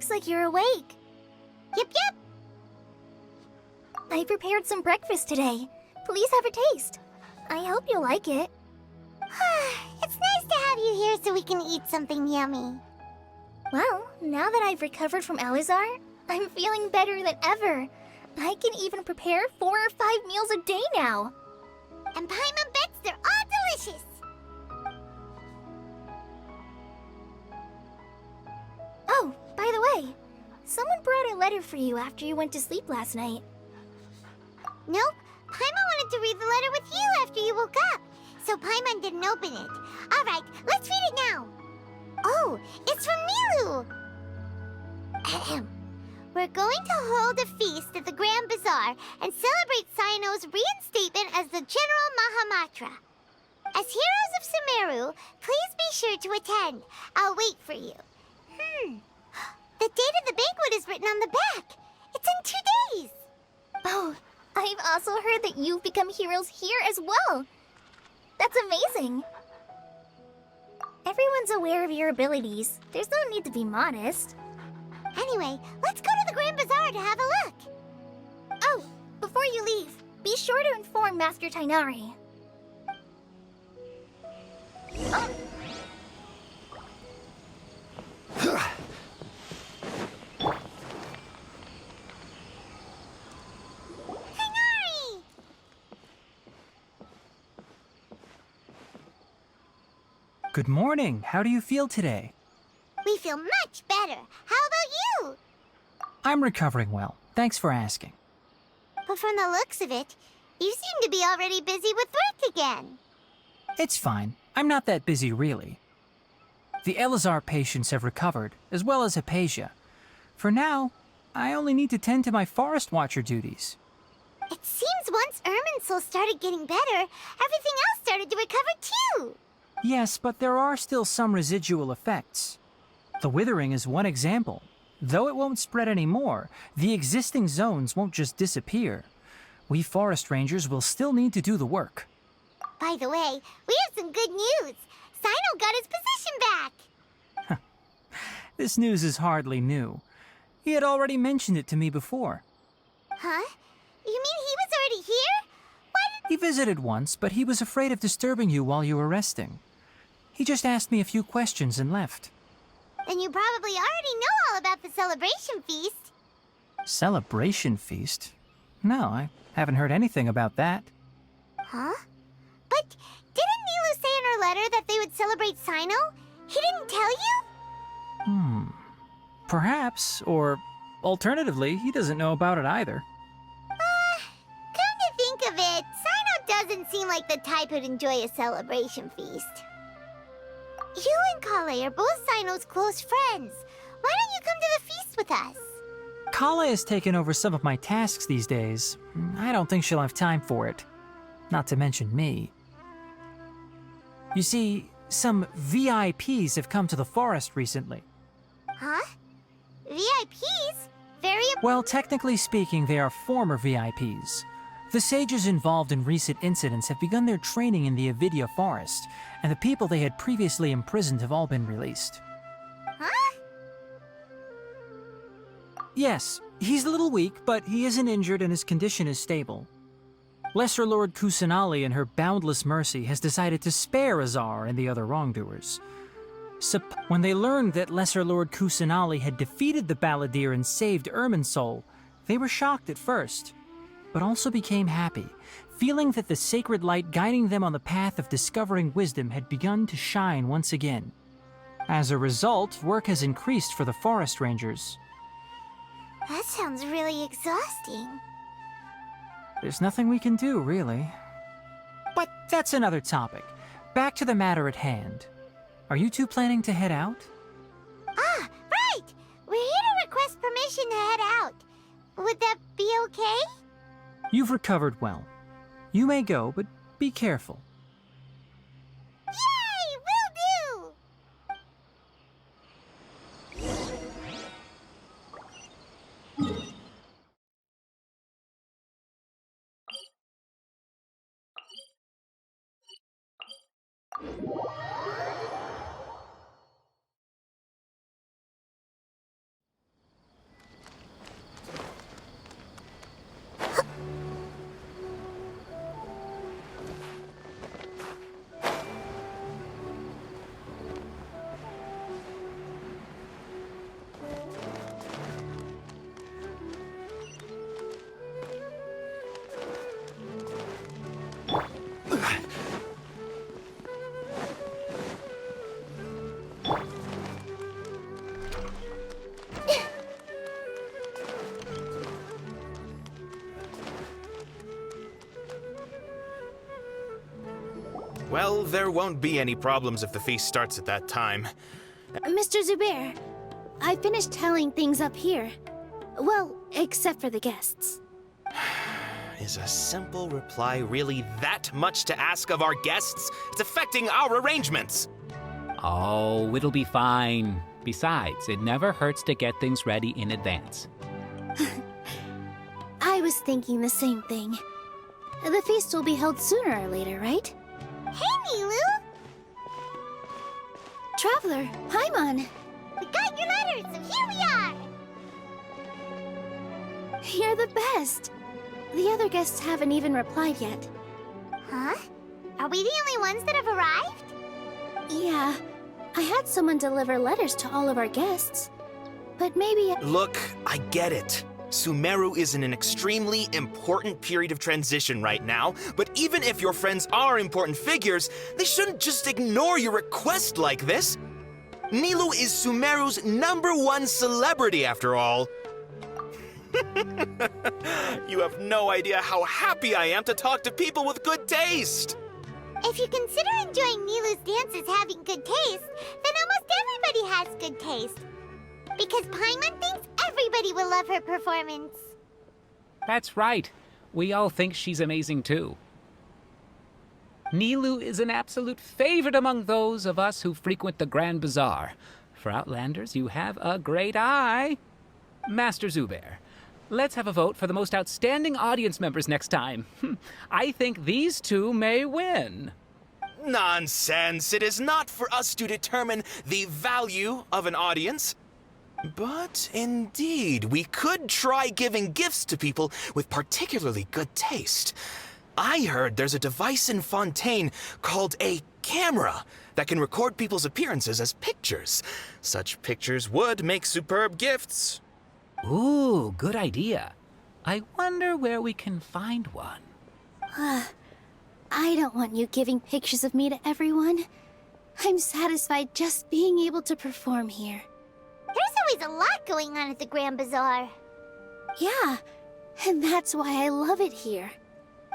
Looks like you're awake. Yep. I prepared some breakfast today. Please have a taste. I hope you'll like it. It's nice to have you here so we can eat something yummy. Well, now that I've recovered from Alizar, I'm feeling better than ever. I can even prepare 4 or 5 meals a day now. And Paimon bets they're all delicious. Oh, by the way, someone brought a letter for you after you went to sleep last night. Nope, Paimon wanted to read the letter with you after you woke up, so Paimon didn't open it. Alright, let's read it now. Oh, it's from Milu. Ahem. We're going to hold a feast at the Grand Bazaar and celebrate Cyano's reinstatement as the General Mahamatra. As heroes of Sumeru, please be sure to attend. I'll wait for you. The date of the banquet is written on the back. It's in 2 days. Oh, I've also heard that you've become heroes here as well. That's amazing. Everyone's aware of your abilities. There's no need to be modest. Anyway, let's go to the Grand Bazaar to have a look. Oh, before you leave, be sure to inform Master Tainari. Tainari! Good morning. How do you feel today? We feel much better. How about you? I'm recovering well. Thanks for asking. But from the looks of it, you seem to be already busy with work again. It's fine. I'm not that busy, really. The Elazar patients have recovered, as well as Hypatia. For now, I only need to tend to my Forest Watcher duties. It seems once Irminsul started getting better, everything else started to recover too. Yes, but there are still some residual effects. The withering is one example. Though it won't spread anymore, the existing zones won't just disappear. We forest rangers will still need to do the work. By the way, we have some good news. Cyno got his position back. This news is hardly new. He had already mentioned it to me before. Huh? You mean he was already here? Why He visited once, but he was afraid of disturbing you while you were resting. He just asked me a few questions and left. Then you probably already know all about the celebration feast. Celebration feast? No, I haven't heard anything about that. Huh? But didn't Nilu say in her letter that they would celebrate Cyno? He didn't tell you? Perhaps, or alternatively, he doesn't know about it either. Come to think of it, Cyno doesn't seem like the type who'd enjoy a celebration feast. You and Kale are both Cyno's close friends. Why don't you come to the feast with us? Kala has taken over some of my tasks these days. I don't think she'll have time for it. Not to mention me. You see, some VIPs have come to the forest recently. Huh? VIPs? Well, technically speaking, they are former VIPs. The sages involved in recent incidents have begun their training in the Avidya forest, and the people they had previously imprisoned have all been released. Huh? Yes, he's a little weak, but he isn't injured and his condition is stable. Lesser Lord Kusanali, in her boundless mercy, has decided to spare Azar and the other wrongdoers. When they learned that Lesser Lord Kusanali had defeated the Balladeer and saved Irminsul, they were shocked at first, but also became happy, feeling that the sacred light guiding them on the path of discovering wisdom had begun to shine once again. As a result, work has increased for the forest rangers. That sounds really exhausting. There's nothing we can do, really. But that's another topic. Back to the matter at hand. Are you two planning to head out? Ah, right! We're here to request permission to head out. Would that be okay? You've recovered well. You may go, but be careful. Yay! Will do! Well, there won't be any problems if the feast starts at that time. Mr. Zubair, I finished tallying things up here. Well, except for the guests. Is a simple reply really that much to ask of our guests? It's affecting our arrangements. Oh, it'll be fine. Besides, it never hurts to get things ready in advance. I was thinking the same thing. The feast will be held sooner or later, right? Hey, Nilu! Traveler, Paimon! We got your letter, so here we are! You're the best! The other guests haven't even replied yet. Huh? Are we the only ones that have arrived? Yeah, I had someone deliver letters to all of our guests. But maybe... Look, I get it. Sumeru is in an extremely important period of transition right now, but even if your friends are important figures, they shouldn't just ignore your request like this. Nilu is Sumeru's #1 celebrity after all. You have no idea how happy I am to talk to people with good taste. If you consider enjoying Nilu's dances having good taste, then almost everybody has good taste. Because Paimon thinks everybody will love her performance. That's right. We all think she's amazing too. Nilu is an absolute favorite among those of us who frequent the Grand Bazaar. For Outlanders, you have a great eye. Master Zubair, let's have a vote for the most outstanding audience members next time. I think these two may win. Nonsense. It is not for us to determine the value of an audience. But indeed, we could try giving gifts to people with particularly good taste. I heard there's a device in Fontaine called a camera that can record people's appearances as pictures. Such pictures would make superb gifts. Ooh, good idea. I wonder where we can find one. I don't want you giving pictures of me to everyone. I'm satisfied just being able to perform here. There's always a lot going on at the Grand Bazaar. Yeah, and that's why I love it here.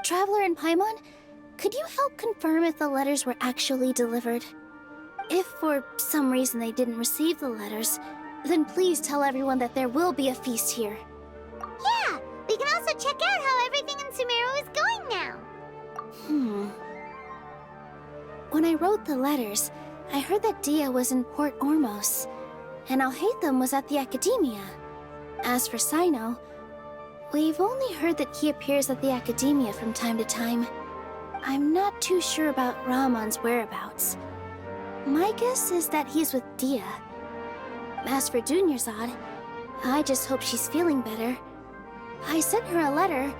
Traveler and Paimon, could you help confirm if the letters were actually delivered? If for some reason they didn't receive the letters, then please tell everyone that there will be a feast here. Yeah, we can also check out how everything in Sumeru is going now. When I wrote the letters, I heard that Dia was in Port Ormos, and Alhaitham was at the Academia. As for Sino, we've only heard that he appears at the Academia from time to time. I'm not too sure about Rahman's whereabouts. My guess is that he's with Dia. As for Dunyarzad, I just hope she's feeling better. I sent her a letter,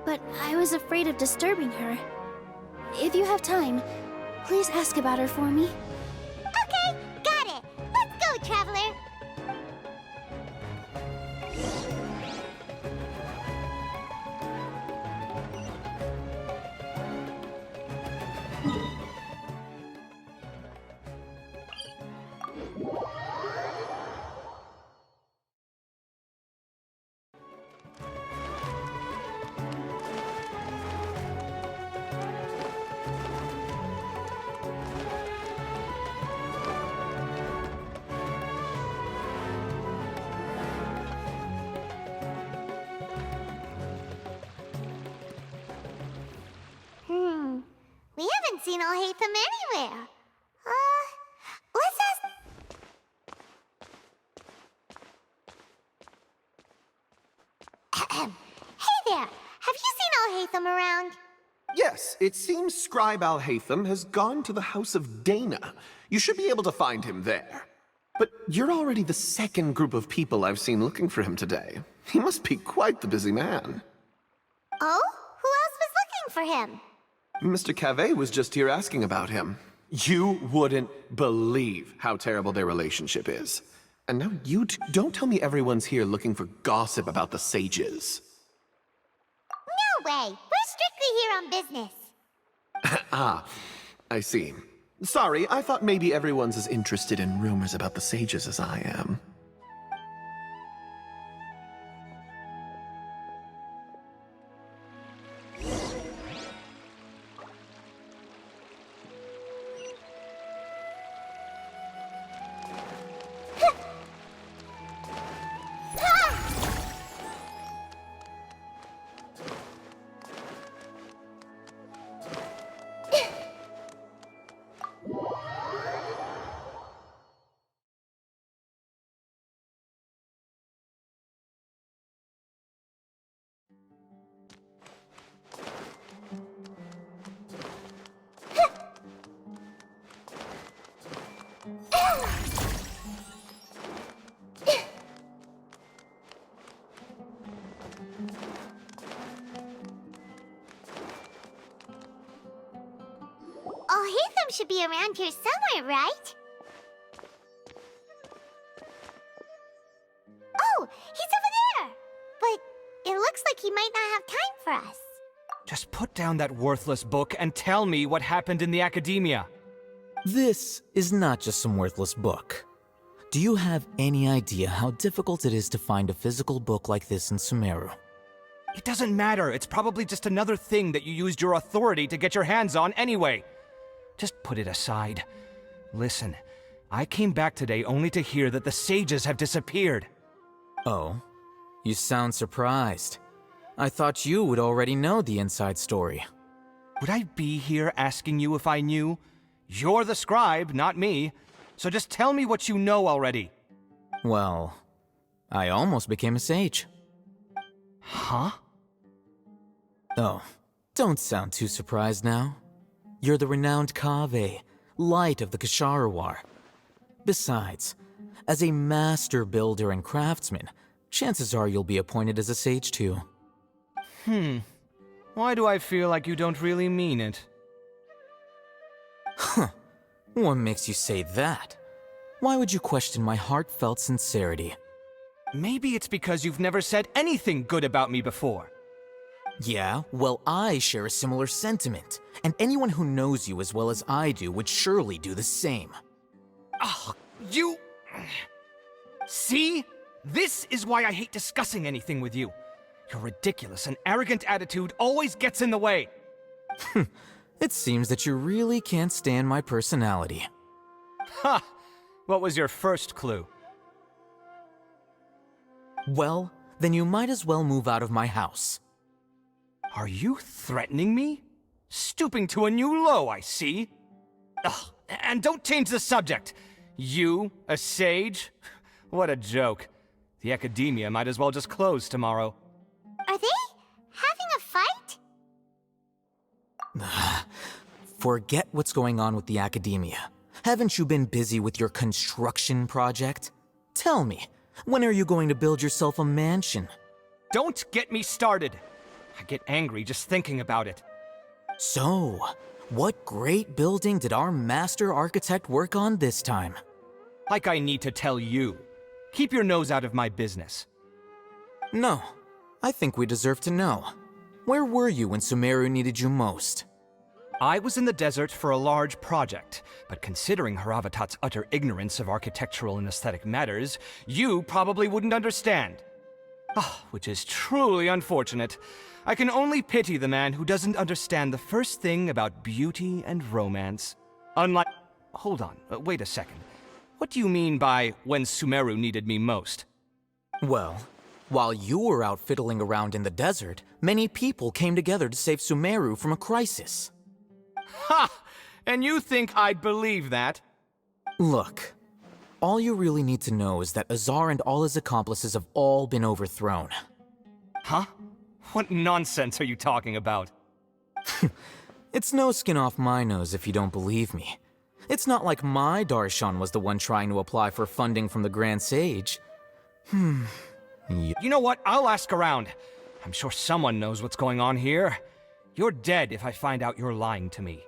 but I was afraid of disturbing her. If you have time, please ask about her for me. Okay, got it. Let's go, Traveler. We haven't seen Alhaitham anywhere. Let's ask... Hey there! Have you seen Alhaitham around? Yes, it seems Scribe Alhaitham has gone to the House of Dana. You should be able to find him there. But you're already the second group of people I've seen looking for him today. He must be quite the busy man. Oh? Who else was looking for him? Mr. Cave was just here asking about him. You wouldn't believe how terrible their relationship is. And now you don't tell me everyone's here looking for gossip about the sages. No way! We're strictly here on business. Ah, I see. Sorry, I thought maybe everyone's as interested in rumors about the sages as I am. Hatham should be around here somewhere, right? Oh, he's over there! But it looks like he might not have time for us. Just put down that worthless book and tell me what happened in the academia. This is not just some worthless book. Do you have any idea how difficult it is to find a physical book like this in Sumeru? It doesn't matter. It's probably just another thing that you used your authority to get your hands on anyway. Just put it aside. Listen, I came back today only to hear that the sages have disappeared. Oh, you sound surprised. I thought you would already know the inside story. Would I be here asking you if I knew? You're the scribe, not me. So just tell me what you know already. Well, I almost became a sage. Huh? Oh, don't sound too surprised now. You're the renowned Kaveh, light of the Ksharawar. Besides, as a master builder and craftsman, chances are you'll be appointed as a sage too. Why do I feel like you don't really mean it? Huh. What makes you say that? Why would you question my heartfelt sincerity? Maybe it's because you've never said anything good about me before. Yeah, well, I share a similar sentiment, and anyone who knows you as well as I do would surely do the same. Oh, you... See? This is why I hate discussing anything with you. Your ridiculous and arrogant attitude always gets in the way. It seems that you really can't stand my personality. Ha! What was your first clue? Well, then you might as well move out of my house. Are you threatening me? Stooping to a new low, I see. Ugh, and don't change the subject. You, a sage? What a joke. The academia might as well just close tomorrow. Are they having a fight? Forget what's going on with the academia. Haven't you been busy with your construction project? Tell me, when are you going to build yourself a mansion? Don't get me started. I get angry just thinking about it. So, what great building did our master architect work on this time? Like I need to tell you. Keep your nose out of my business. No, I think we deserve to know. Where were you when Sumeru needed you most? I was in the desert for a large project, but considering Haravatat's utter ignorance of architectural and aesthetic matters, you probably wouldn't understand. Ah, which is truly unfortunate. I can only pity the man who doesn't understand the first thing about beauty and romance. Unlike... Hold on, wait a second. What do you mean by when Sumeru needed me most? Well, while you were out fiddling around in the desert, many people came together to save Sumeru from a crisis. Ha! And you think I'd believe that? Look, all you really need to know is that Azar and all his accomplices have all been overthrown. Huh? What nonsense are you talking about? It's no skin off my nose if you don't believe me. It's not like my Darshan was the one trying to apply for funding from the Grand Sage. You know what? I'll ask around. I'm sure someone knows what's going on here. You're dead if I find out you're lying to me.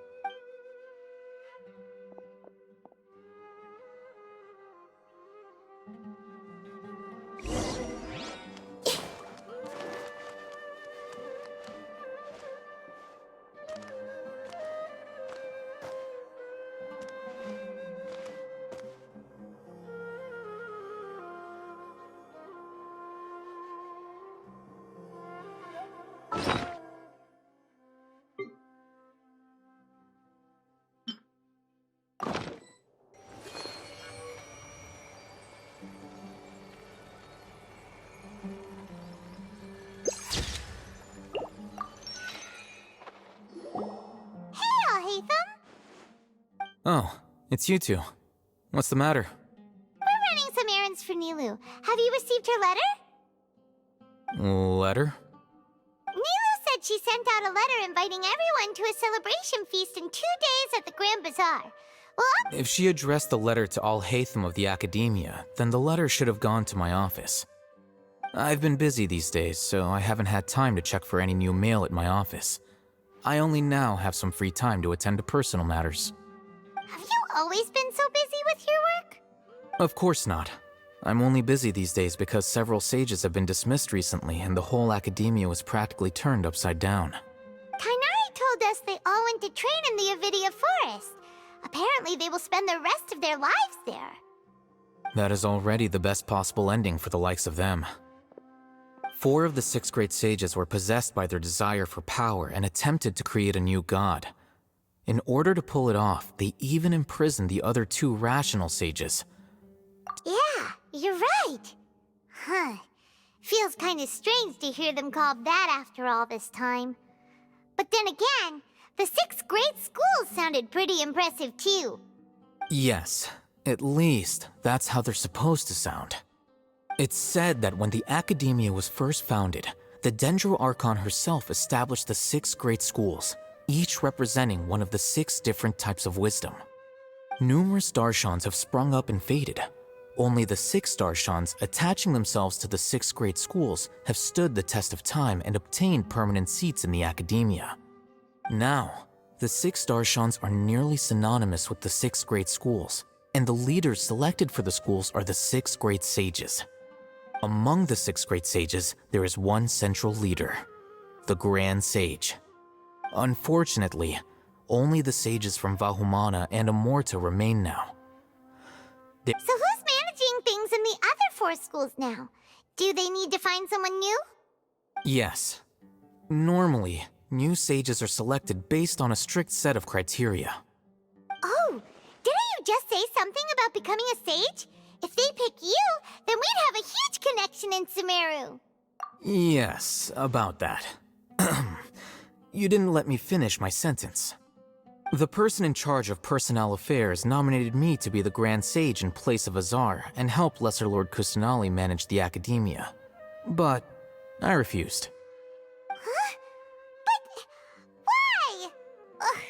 Oh, it's you two. What's the matter? We're running some errands for Nilu. Have you received her letter? Letter? Nilu said she sent out a letter inviting everyone to a celebration feast in 2 days at the Grand Bazaar. Well, If she addressed the letter to Al Haytham of the Academia, then the letter should have gone to my office. I've been busy these days, so I haven't had time to check for any new mail at my office. I only now have some free time to attend to personal matters. always been so busy with your work? Of course not. I'm only busy these days because several sages have been dismissed recently and the whole academia was practically turned upside down. Kainari told us they all went to train in the Avidia Forest. Apparently they will spend the rest of their lives there. That is already the best possible ending for the likes of them. 4 of the 6 great sages were possessed by their desire for power and attempted to create a new god. In order to pull it off, they even imprisoned the other 2 rational sages. Yeah, you're right. Huh. Feels kinda strange to hear them called that after all this time. But then again, the 6 great schools sounded pretty impressive too. Yes, at least that's how they're supposed to sound. It's said that when the academia was first founded, the Dendro Archon herself established the 6 great schools, each representing one of the 6 different types of wisdom. Numerous Darshans have sprung up and faded. Only the 6 Darshans attaching themselves to the 6 great schools have stood the test of time and obtained permanent seats in the academia. Now, the 6 Darshans are nearly synonymous with the 6 great schools, and the leaders selected for the schools are the 6 great sages. Among the 6 great sages, there is one central leader, the Grand Sage. Unfortunately, only the sages from Vahumana and Amorta remain now. So who's managing things in the other 4 schools now? Do they need to find someone new? Yes. Normally, new sages are selected based on a strict set of criteria. Oh, didn't you just say something about becoming a sage? If they pick you, then we'd have a huge connection in Sumeru. Yes, about that. You didn't let me finish my sentence. The person in charge of personnel affairs nominated me to be the Grand Sage in place of Azar and help Lesser Lord Kusanali manage the academia. But I refused. Huh? But why? Ugh,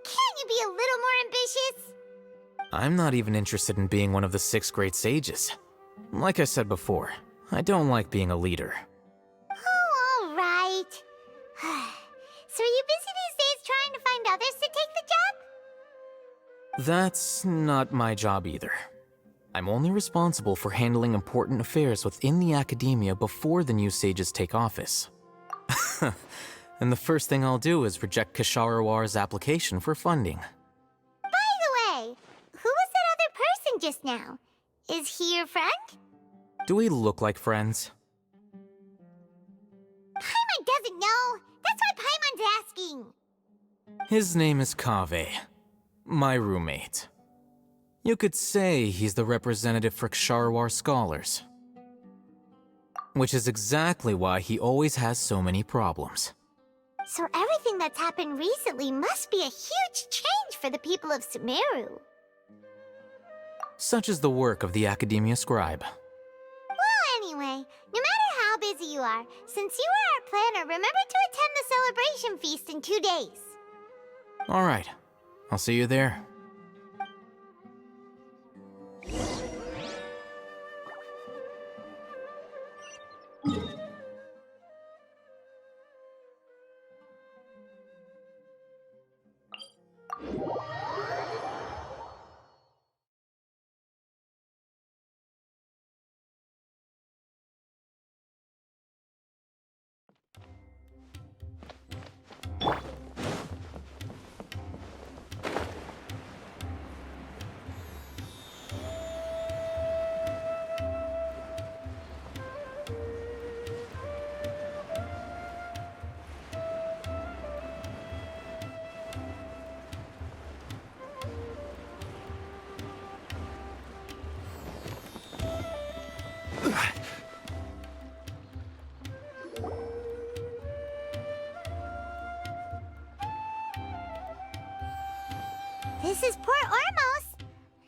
can't you be a little more ambitious? I'm not even interested in being one of the 6 great sages. Like I said before, I don't like being a leader. Oh, all right. So are you busy these days trying to find others to take the job? That's not my job either. I'm only responsible for handling important affairs within the academia before the new sages take office. And the first thing I'll do is reject Kasharawar's application for funding. By the way, who was that other person just now? Is he your friend? Do we look like friends? Paimon doesn't know. That's why Paimon's asking. His name is Kaveh, my roommate. You could say he's the representative for Ksharawar scholars. Which is exactly why he always has so many problems. So everything that's happened recently must be a huge change for the people of Sumeru. Such is the work of the Academia Scribe. Well, anyway, no matter how busy you are, since you are our planner, remember to attend the celebration feast in 2 days. Alright, I'll see you there. This is Port Ormos.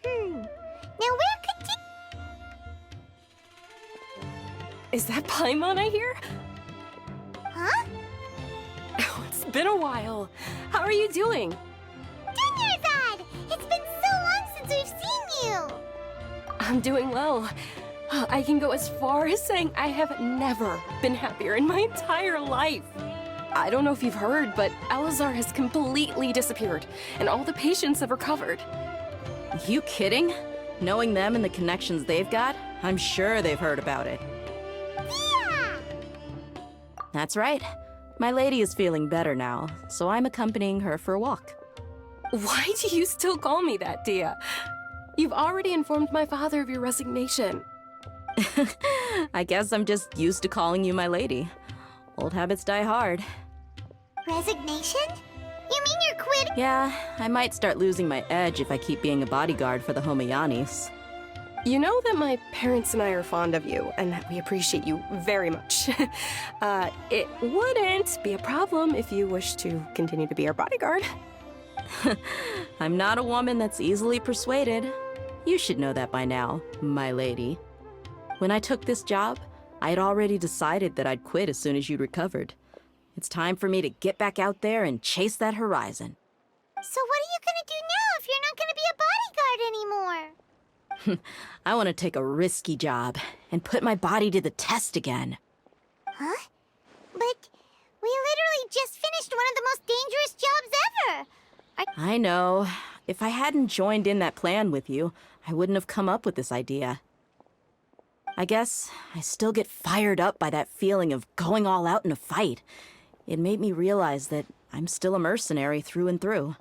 Now where could Is that Paimon I hear? Huh? Oh, it's been a while. How are you doing? Dunyarzad! It's been so long since we've seen you! I'm doing well. I can go as far as saying I have never been happier in my entire life. I don't know if you've heard, but Alizar has completely disappeared, and all the patients have recovered. You kidding? Knowing them and the connections they've got, I'm sure they've heard about it. Yeah! That's right. My lady is feeling better now, so I'm accompanying her for a walk. Why do you still call me that, Dia? You've already informed my father of your resignation. I guess I'm just used to calling you my lady. Old habits die hard. Resignation? You mean you're quitting? Yeah, I might start losing my edge if I keep being a bodyguard for the Homayanis. You know that my parents and I are fond of you, and that we appreciate you very much. It wouldn't be a problem if you wish to continue to be our bodyguard. I'm not a woman that's easily persuaded. You should know that by now, my lady. When I took this job, I had already decided that I'd quit as soon as you'd recovered. It's time for me to get back out there and chase that horizon. So what are you gonna do now if you're not gonna be a bodyguard anymore? I want to take a risky job and put my body to the test again. Huh? But we literally just finished one of the most dangerous jobs ever! I know. If I hadn't joined in that plan with you, I wouldn't have come up with this idea. I guess I still get fired up by that feeling of going all out in a fight. It made me realize that I'm still a mercenary through and through.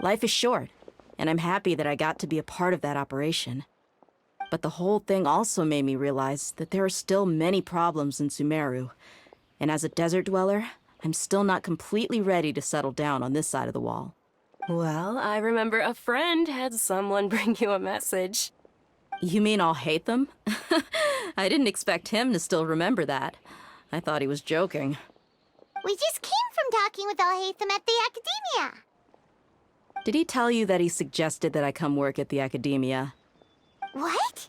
Life is short, and I'm happy that I got to be a part of that operation. But the whole thing also made me realize that there are still many problems in Sumeru, and as a desert dweller, I'm still not completely ready to settle down on this side of the wall. Well, I remember a friend had someone bring you a message. You mean I'll hate them? I didn't expect him to still remember that. I thought he was joking. We just came from talking with Al-Haytham at the Academia. Did he tell you that he suggested that I come work at the Academia? What?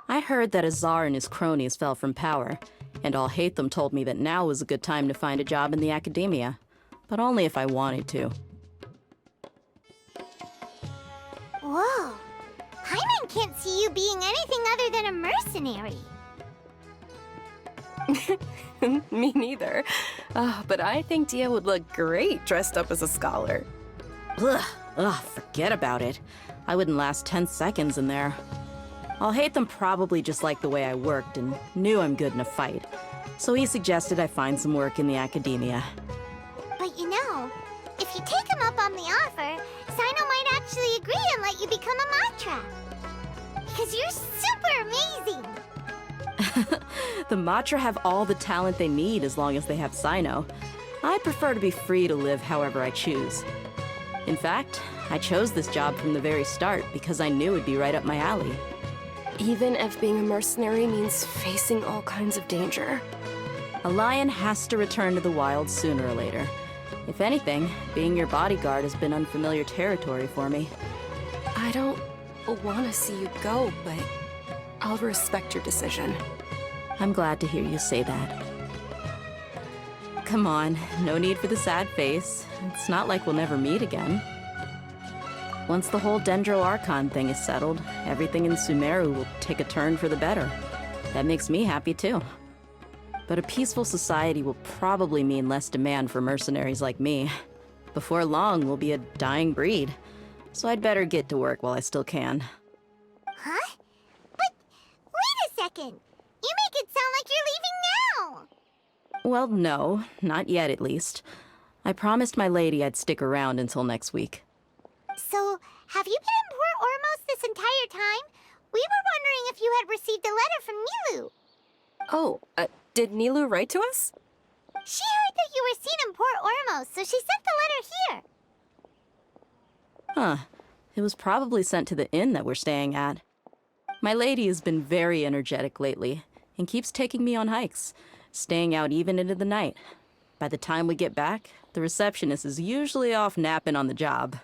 I heard that Azar and his cronies fell from power, and Al-Haytham told me that now was a good time to find a job in the Academia, but only if I wanted to. Whoa. Paimon can't see you being anything other than a mercenary. Me neither. But I think Dia would look great dressed up as a scholar. Ugh, forget about it. I wouldn't last 10 seconds in there. Al-Haytham probably just liked the way I worked and knew I'm good in a fight, so he suggested I find some work in the Academia. But you know, if you take him up on the offer, Sino might actually agree and let you become a Matra. Because you're super amazing! The Matra have all the talent they need as long as they have Sino. I prefer to be free to live however I choose. In fact, I chose this job from the very start because I knew it'd be right up my alley. Even if being a mercenary means facing all kinds of danger. A lion has to return to the wild sooner or later. If anything, being your bodyguard has been unfamiliar territory for me. I don't want to see you go, but I'll respect your decision. I'm glad to hear you say that. Come on, no need for the sad face. It's not like we'll never meet again. Once the whole Dendro Archon thing is settled, everything in Sumeru will take a turn for the better. That makes me happy too. But a peaceful society will probably mean less demand for mercenaries like me. Before long, we'll be a dying breed. So I'd better get to work while I still can. Huh? But wait a second! You make it sound like you're leaving now! Well, no, not yet at least. I promised my lady I'd stick around until next week. So, have you been in Port Ormos this entire time? We were wondering if you had received a letter from Nilu. Oh, did Nilu write to us? She heard that you were seen in Port Ormos, so she sent the letter here. Huh. It was probably sent to the inn that we're staying at. My lady has been very energetic lately and keeps taking me on hikes, staying out even into the night. By the time we get back, the receptionist is usually off napping on the job.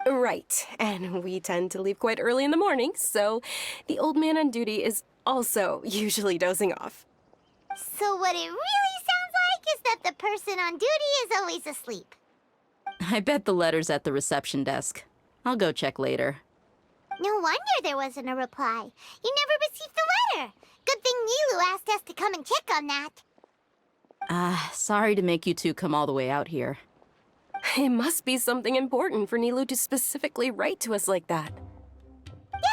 Right, and we tend to leave quite early in the morning, so the old man on duty is also usually dozing off. So what it really sounds like is that the person on duty is always asleep. I bet the letter's at the reception desk. I'll go check later. No wonder there wasn't a reply. You never received the letter. Good thing Nilu asked us to come and check on that. Sorry to make you two come all the way out here. It must be something important for Nilu to specifically write to us like that.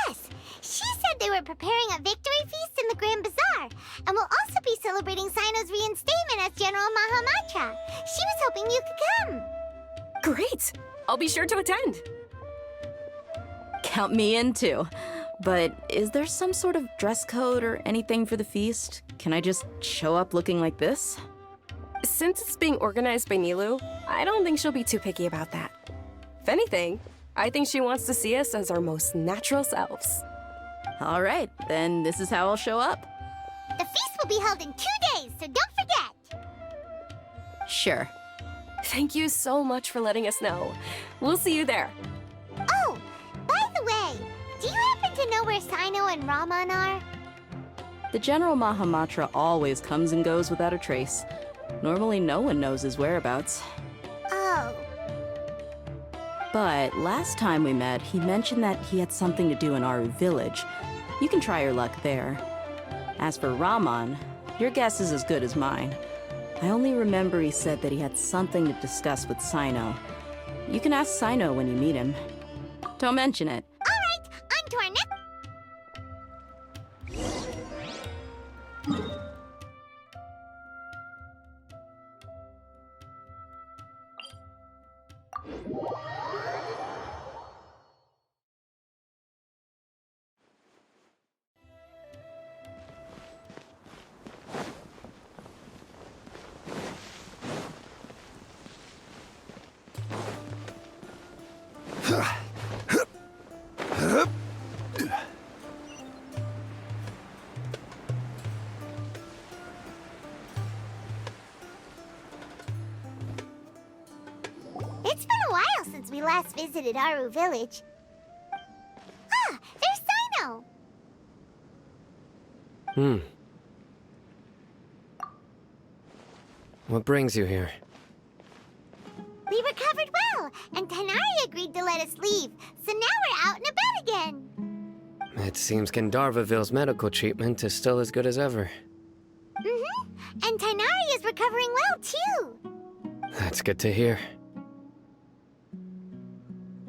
Yes, she said they were preparing a victory feast in the Grand Bazaar, and will also be celebrating Sino's reinstatement as General Mahamatra. She was hoping you could come. Great! I'll be sure to attend. Count me in too. But is there some sort of dress code or anything for the feast? Can I just show up looking like this? Since it's being organized by Nilu, I don't think she'll be too picky about that. If anything, I think she wants to see us as our most natural selves. All right, then this is how I'll show up. The feast will be held in 2 days, so don't forget. Sure. Thank you so much for letting us know. We'll see you there. Oh, by the way, do you happen to know where Sino and Raman are? The General Mahamatra always comes and goes without a trace. Normally no one knows his whereabouts. Oh. But last time we met, he mentioned that he had something to do in Aru village. You can try your luck there. As for Raman, your guess is as good as mine. I only remember he said that he had something to discuss with Sino. You can ask Sino when you meet him. Don't mention it. All right, on to our next... It's been a while since we last visited Aru village. Ah, there's Sino! What brings you here? We recovered well, and Tainari agreed to let us leave, so now we're out and about again. It seems Gandharvaville's medical treatment is still as good as ever. Mm-hmm, and Tainari is recovering well, too. That's good to hear.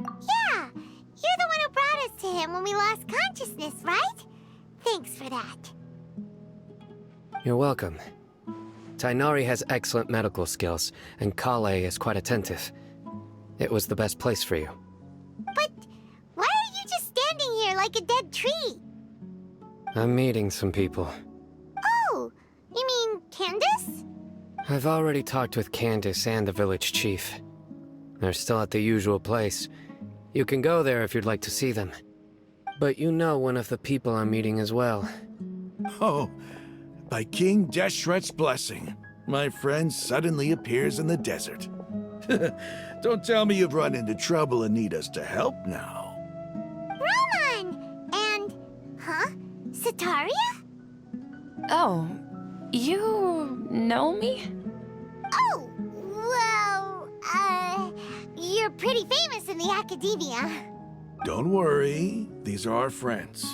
Yeah, you're the one who brought us to him when we lost consciousness, right? Thanks for that. You're welcome. Tainari has excellent medical skills, and Kale is quite attentive. It was the best place for you. But why are you just standing here like a dead tree? I'm meeting some people. Oh, you mean Candace? I've already talked with Candace and the village chief. They're still at the usual place. You can go there if you'd like to see them. But you know one of the people I'm meeting as well. Oh, by King Deshret's blessing, my friend suddenly appears in the desert. Don't tell me you've run into trouble and need us to help now. Roman! And... huh? Sataria? Oh, you know me? Oh, well, you're pretty famous in the academia. Don't worry, these are our friends.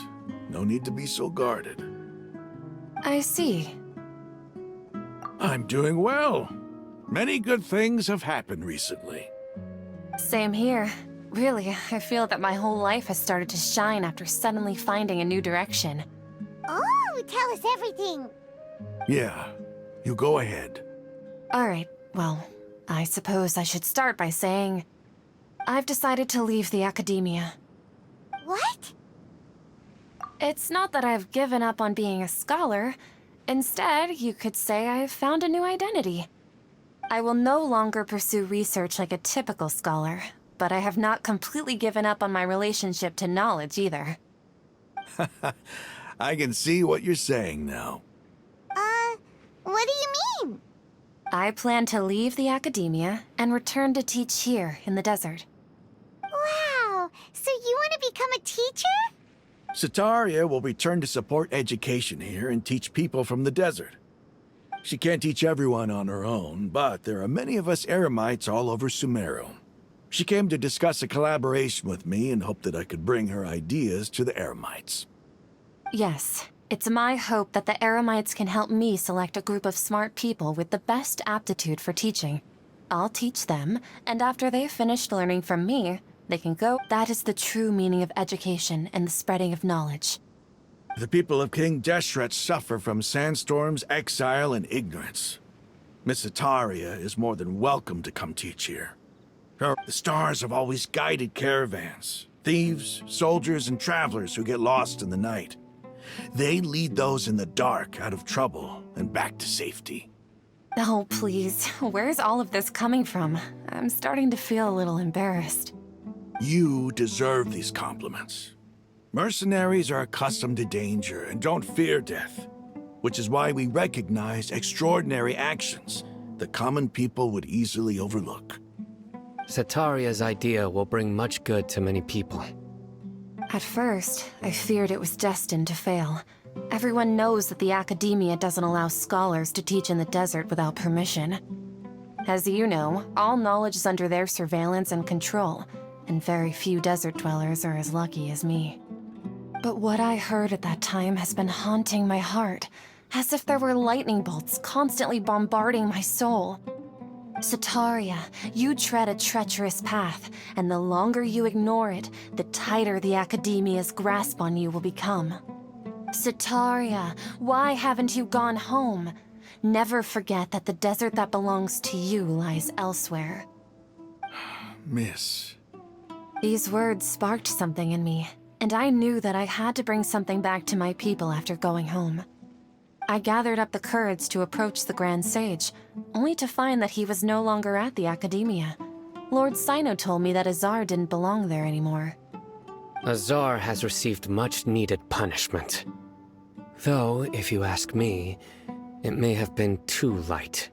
No need to be so guarded. I see. I'm doing well. Many good things have happened recently. Same here. Really, I feel that my whole life has started to shine after suddenly finding a new direction. Oh, tell us everything. Yeah, you go ahead. Alright, well, I suppose I should start by saying... I've decided to leave the academia. What? It's not that I've given up on being a scholar. Instead, you could say I've found a new identity. I will no longer pursue research like a typical scholar, but I have not completely given up on my relationship to knowledge either. I can see what you're saying now. What do you mean? I plan to leave the academia and return to teach here in the desert. Wow, so you want to become a teacher? Sataria will return to support education here and teach people from the desert. She can't teach everyone on her own, but there are many of us Eremites all over Sumeru. She came to discuss a collaboration with me and hoped that I could bring her ideas to the Eremites. Yes, it's my hope that the Eremites can help me select a group of smart people with the best aptitude for teaching. I'll teach them, and after they've finished learning from me, they can go. That is the true meaning of education and the spreading of knowledge. The people of King Deshret suffer from sandstorms, exile, and ignorance. Miss Ataria is more than welcome to come teach here. The stars have always guided caravans, thieves, soldiers, and travelers who get lost in the night. They lead those in the dark out of trouble and back to safety. Oh, please. Where's all of this coming from? I'm starting to feel a little embarrassed. You deserve these compliments. Mercenaries are accustomed to danger and don't fear death, which is why we recognize extraordinary actions that common people would easily overlook. Sataria's idea will bring much good to many people. At first, I feared it was destined to fail. Everyone knows that the Academia doesn't allow scholars to teach in the desert without permission. As you know, all knowledge is under their surveillance and control, and very few desert dwellers are as lucky as me. But what I heard at that time has been haunting my heart, as if there were lightning bolts constantly bombarding my soul. Sataria, you tread a treacherous path, and the longer you ignore it, the tighter the Academia's grasp on you will become. Sataria, why haven't you gone home? Never forget that the desert that belongs to you lies elsewhere. Miss. These words sparked something in me, and I knew that I had to bring something back to my people after going home. I gathered up the courage to approach the Grand Sage, only to find that he was no longer at the Academia. Lord Sino told me that Azar didn't belong there anymore. Azar has received much-needed punishment. Though, if you ask me, it may have been too light.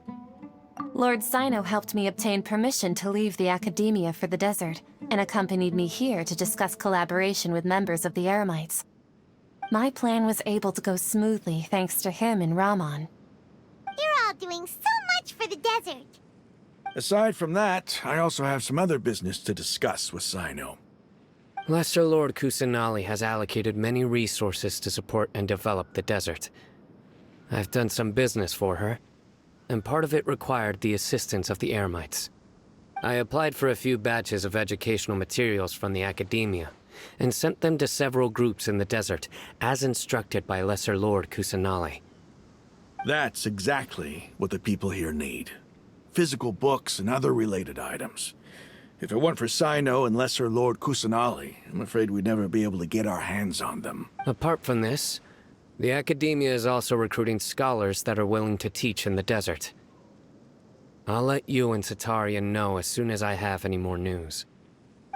Lord Sino helped me obtain permission to leave the Academia for the desert, and accompanied me here to discuss collaboration with members of the Eremites. My plan was able to go smoothly thanks to him and Rahman. You're all doing so much for the desert. Aside from that, I also have some other business to discuss with Sino. Lesser Lord Kusanali has allocated many resources to support and develop the desert. I've done some business for her, and part of it required the assistance of the Eremites. I applied for a few batches of educational materials from the Academia, and sent them to several groups in the desert, as instructed by Lesser Lord Kusanali. That's exactly what the people here need. Physical books and other related items. If it weren't for Sino and Lesser Lord Kusanali, I'm afraid we'd never be able to get our hands on them. Apart from this, the Academia is also recruiting scholars that are willing to teach in the desert. I'll let you and Sataria know as soon as I have any more news.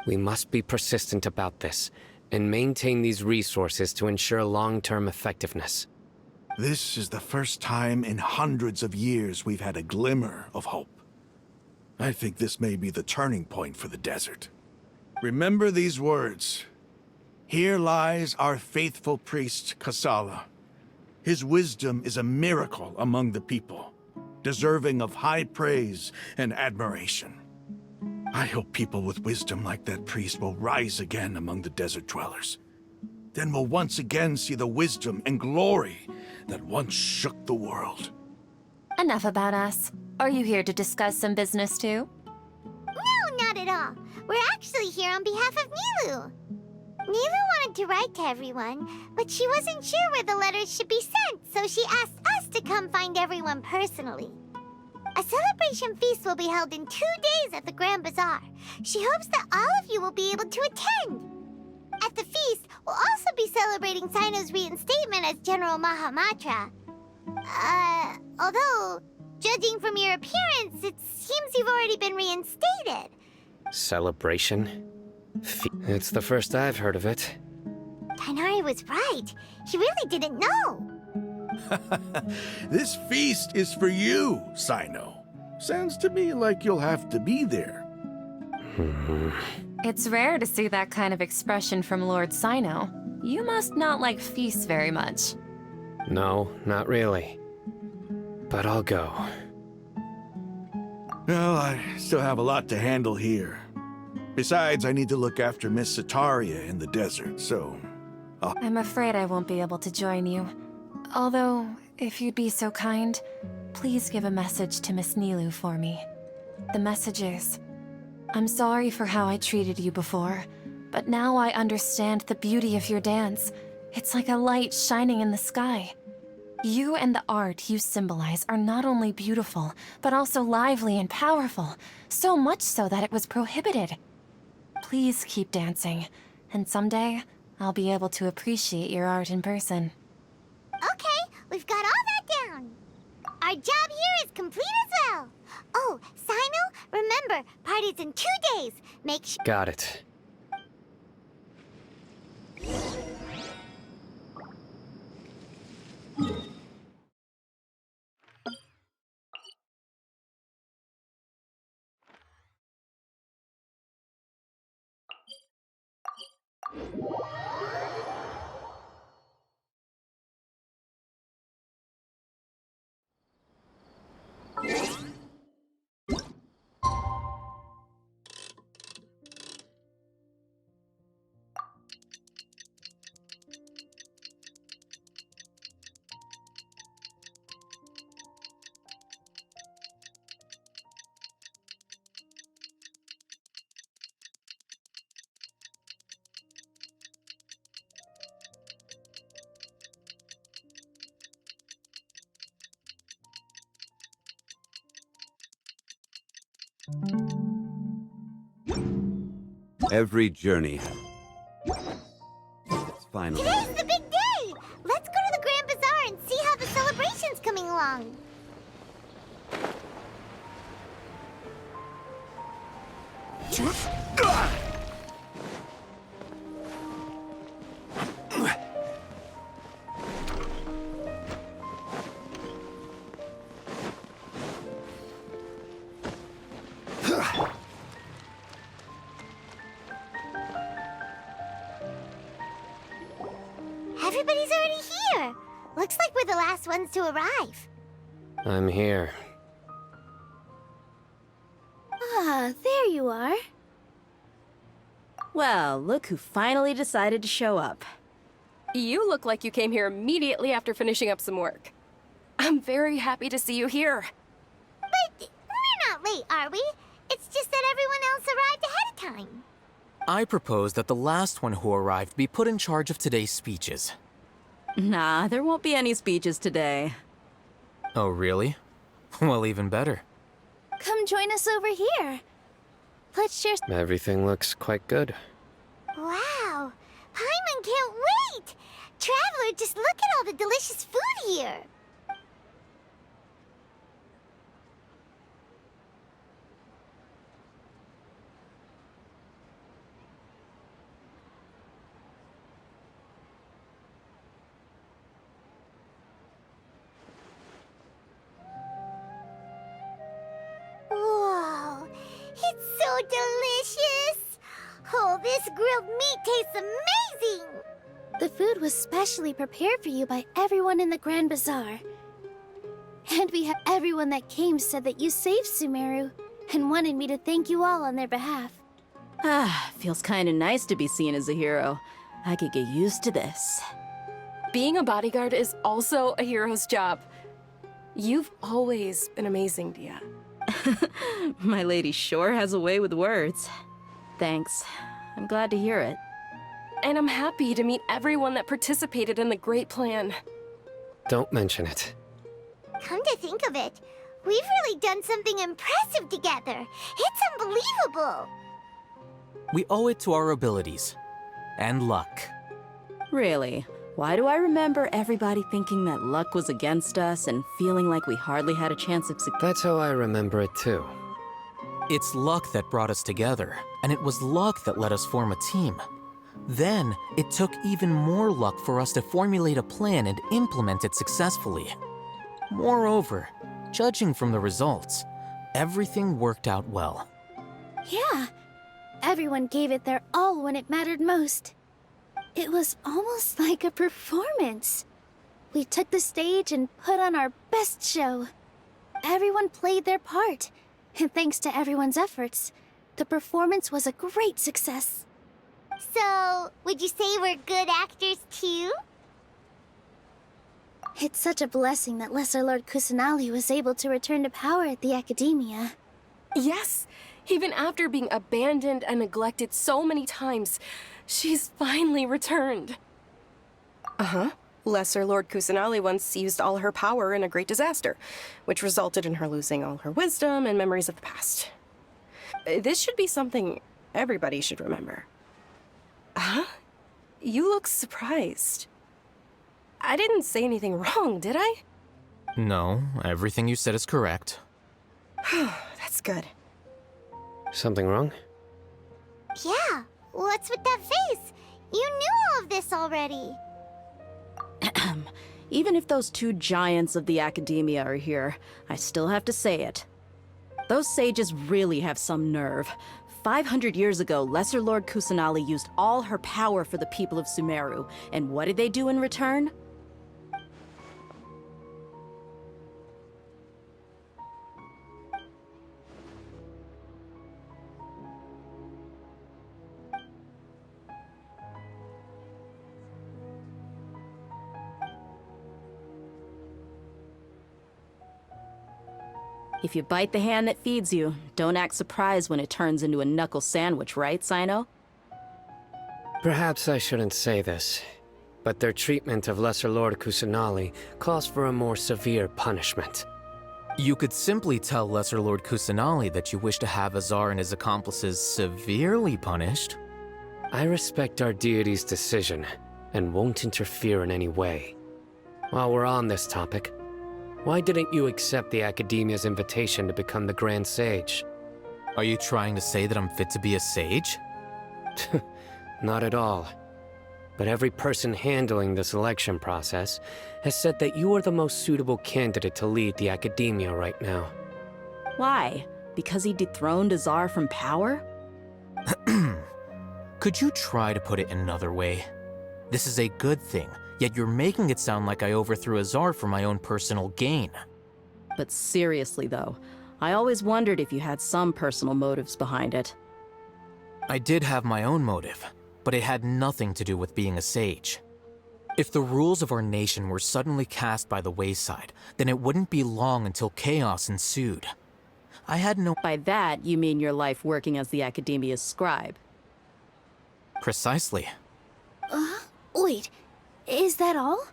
We must be persistent about this, and maintain these resources to ensure long-term effectiveness. This is the first time in hundreds of years we've had a glimmer of hope. I think this may be the turning point for the desert. Remember these words. Here lies our faithful priest, Kasala. His wisdom is a miracle among the people, deserving of high praise and admiration. I hope people with wisdom like that priest will rise again among the desert dwellers. Then we'll once again see the wisdom and glory that once shook the world. Enough about us. Are you here to discuss some business too? No, not at all. We're actually here on behalf of Nilu. Nilu wanted to write to everyone, but she wasn't sure where the letters should be sent, so she asked us to come find everyone personally. A celebration feast will be held in 2 days at the Grand Bazaar. She hopes that all of you will be able to attend. At the feast, we'll also be celebrating Sino's reinstatement as General Mahamatra. Although, judging from your appearance, it seems you've already been reinstated. Celebration? It's the first I've heard of it. Tainari was right. He really didn't know. This feast is for you, Sino. Sounds to me like you'll have to be there. It's rare to see that kind of expression from Lord Sino. You must not like feasts very much. No, not really. But I'll go. Well, I still have a lot to handle here. Besides, I need to look after Miss Sataria in the desert, so... I'm afraid I won't be able to join you. Although, if you'd be so kind, please give a message to Miss Nilu for me. the messages. I'm sorry for how I treated you before, but now I understand the beauty of your dance. It's like a light shining in the sky. You and the art you symbolize are not only beautiful, but also lively and powerful, so much so that it was prohibited. Please keep dancing, and someday I'll be able to appreciate your art in person. Okay, we've got all that down. Our job here is complete as well. Oh, Sino, remember, party's in 2 days. Make sure... Got it. Every journey. Finally. Today's the big day! Let's go to the Grand Bazaar and see how the celebration's coming along. Everybody's already here. Looks like we're the last ones to arrive. I'm here. Ah, there you are. Well, look who finally decided to show up. You look like you came here immediately after finishing up some work. I'm very happy to see you here. But we're not late, are we? It's just that everyone else arrived ahead of time. I propose that the last one who arrived be put in charge of today's speeches. Nah, there won't be any speeches today. Oh, really? Well, even better. Come join us over here. Let's share. Everything looks quite good. Wow! Paimon can't wait! Traveler, just look at all the delicious food here! Whoa! It's so delicious! Oh, this grilled meat tastes amazing! The food was specially prepared for you by everyone in the Grand Bazaar. And everyone that came said that you saved Sumeru and wanted me to thank you all on their behalf. Ah, feels kinda nice to be seen as a hero. I could get used to this. Being a bodyguard is also a hero's job. You've always been amazing, Dia. My lady sure has a way with words. Thanks. I'm glad to hear it. And I'm happy to meet everyone that participated in the great plan. Don't mention it. Come to think of it, we've really done something impressive together. It's unbelievable. We owe it to our abilities. And luck. Really? Why do I remember everybody thinking that luck was against us and feeling like we hardly had a chance of success? That's how I remember it too. It's luck that brought us together, and it was luck that let us form a team. Then, it took even more luck for us to formulate a plan and implement it successfully. Moreover, judging from the results, everything worked out well. Yeah, everyone gave it their all when it mattered most. It was almost like a performance. We took the stage and put on our best show. Everyone played their part, and thanks to everyone's efforts, the performance was a great success. So, would you say we're good actors too? It's such a blessing that Lesser Lord Kusanali was able to return to power at the Academia. Yes, even after being abandoned and neglected so many times, she's finally returned. Uh-huh. Lesser Lord Kusanali once used all her power in a great disaster, which resulted in her losing all her wisdom and memories of the past. This should be something everybody should remember. Huh? You look surprised. I didn't say anything wrong, did I? No, everything you said is correct. That's good. Something wrong? Yeah, what's with that face? You knew all of this already. Even if those two giants of the academia are here, I still have to say it. Those sages really have some nerve. 500 years ago, Lesser Lord Kusanali used all her power for the people of Sumeru, and what did they do in return? If you bite the hand that feeds you, don't act surprised when it turns into a knuckle sandwich, right, Sino? Perhaps I shouldn't say this, but their treatment of Lesser Lord Kusanali calls for a more severe punishment. You could simply tell Lesser Lord Kusanali that you wish to have Azar and his accomplices severely punished. I respect our deity's decision, and won't interfere in any way. While we're on this topic, why didn't you accept the Academia's invitation to become the Grand Sage? Are you trying to say that I'm fit to be a sage? Not at all. But every person handling the selection process has said that you are the most suitable candidate to lead the Academia right now. Why? Because he dethroned Azar from power? Could you try to put it another way? This is a good thing, yet you're making it sound like I overthrew Azar for my own personal gain. But seriously, though, I always wondered if you had some personal motives behind it. I did have my own motive, but it had nothing to do with being a sage. If the rules of our nation were suddenly cast by the wayside, then it wouldn't be long until chaos ensued. I had no— By that, you mean your life working as the Academia's scribe. Precisely. Wait, is that all?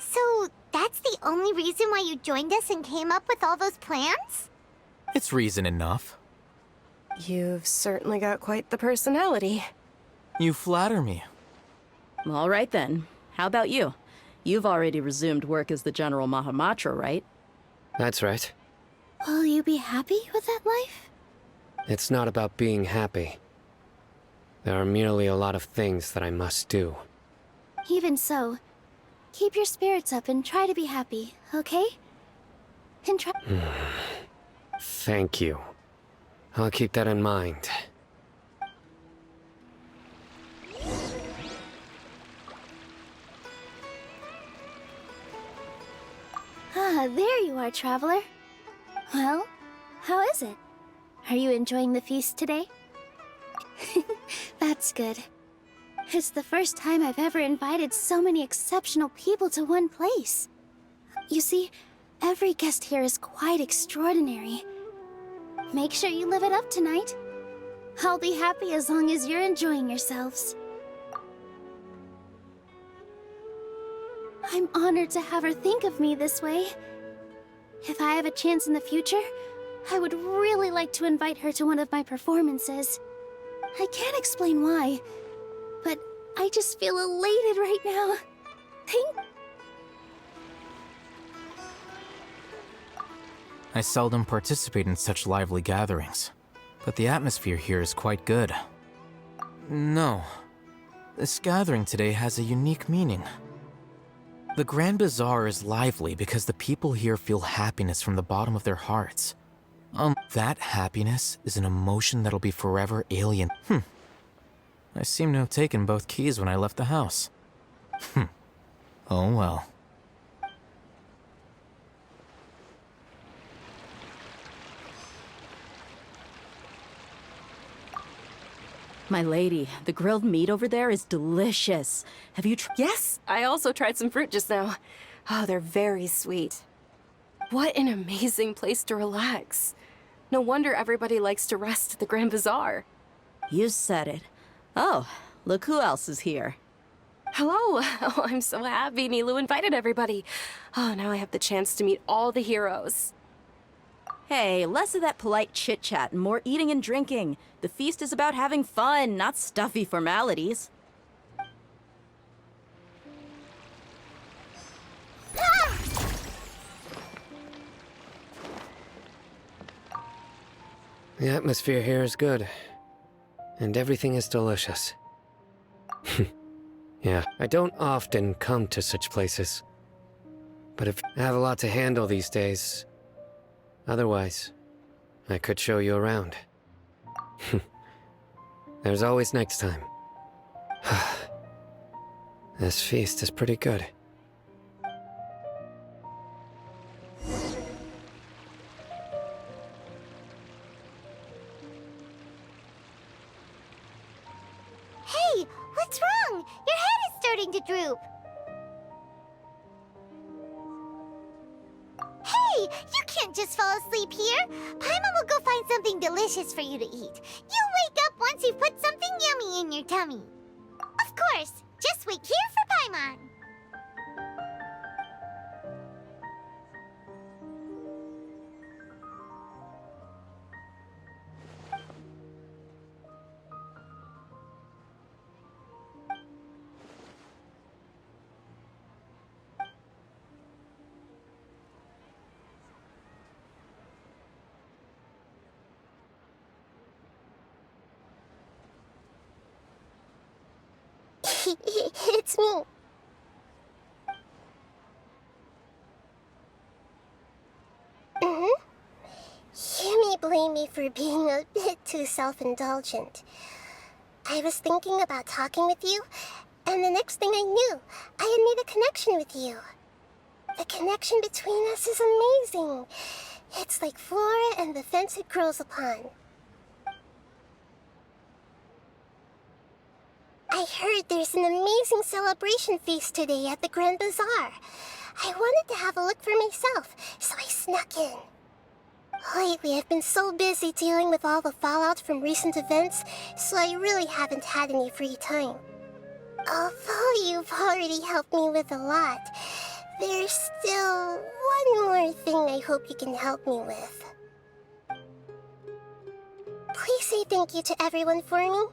So, that's the only reason why you joined us and came up with all those plans? It's reason enough. You've certainly got quite the personality. You flatter me. All right then. How about you? You've already resumed work as the General Mahamatra, right? That's right. Will you be happy with that life? It's not about being happy. There are merely a lot of things that I must do. Even so, keep your spirits up and try to be happy, okay? And try— Thank you. I'll keep that in mind. Ah, there you are, traveler. Well, how is it? Are you enjoying the feast today? That's good. It's the first time I've ever invited so many exceptional people to one place. You see, every guest here is quite extraordinary. Make sure you live it up tonight. I'll be happy as long as you're enjoying yourselves. I'm honored to have her think of me this way. If I have a chance in the future, I would really like to invite her to one of my performances. I can't explain why, but I just feel elated right now. I seldom participate in such lively gatherings, but the atmosphere here is quite good. No, this gathering today has a unique meaning. The Grand Bazaar is lively because the people here feel happiness from the bottom of their hearts. That happiness is an emotion that'll be forever alien. I seem to have taken both keys when I left the house. Oh well. My lady, the grilled meat over there is delicious. Have you tried? Yes, I also tried some fruit just now. Oh, they're very sweet. What an amazing place to relax. No wonder everybody likes to rest at the Grand Bazaar. You said it. Oh, look who else is here. Hello. Oh, I'm so happy Nilu invited everybody. Oh, now I have the chance to meet all the heroes. Hey, less of that polite chit-chat and more eating and drinking. The feast is about having fun, not stuffy formalities. The atmosphere here is good. And everything is delicious. Yeah, I don't often come to such places. But if I have a lot to handle these days. Otherwise, I could show you around. There's always next time. This feast is pretty good. Hey, what's wrong? Your head is starting to droop. Hey, you can't just fall asleep here. Paimon will go find something delicious for you to eat. You'll wake up once you've put something yummy in your tummy. Of course, just wait here for Paimon. It's me. You may blame me for being a bit too self-indulgent. I was thinking about talking with you, and the next thing I knew, I had made a connection with you. The connection between us is amazing. It's like flora and the fence it grows upon. I heard there's an amazing celebration feast today at the Grand Bazaar. I wanted to have a look for myself, so I snuck in. Lately, I've been so busy dealing with all the fallout from recent events, so I really haven't had any free time. Although you've already helped me with a lot, there's still one more thing I hope you can help me with. Please say thank you to everyone for me.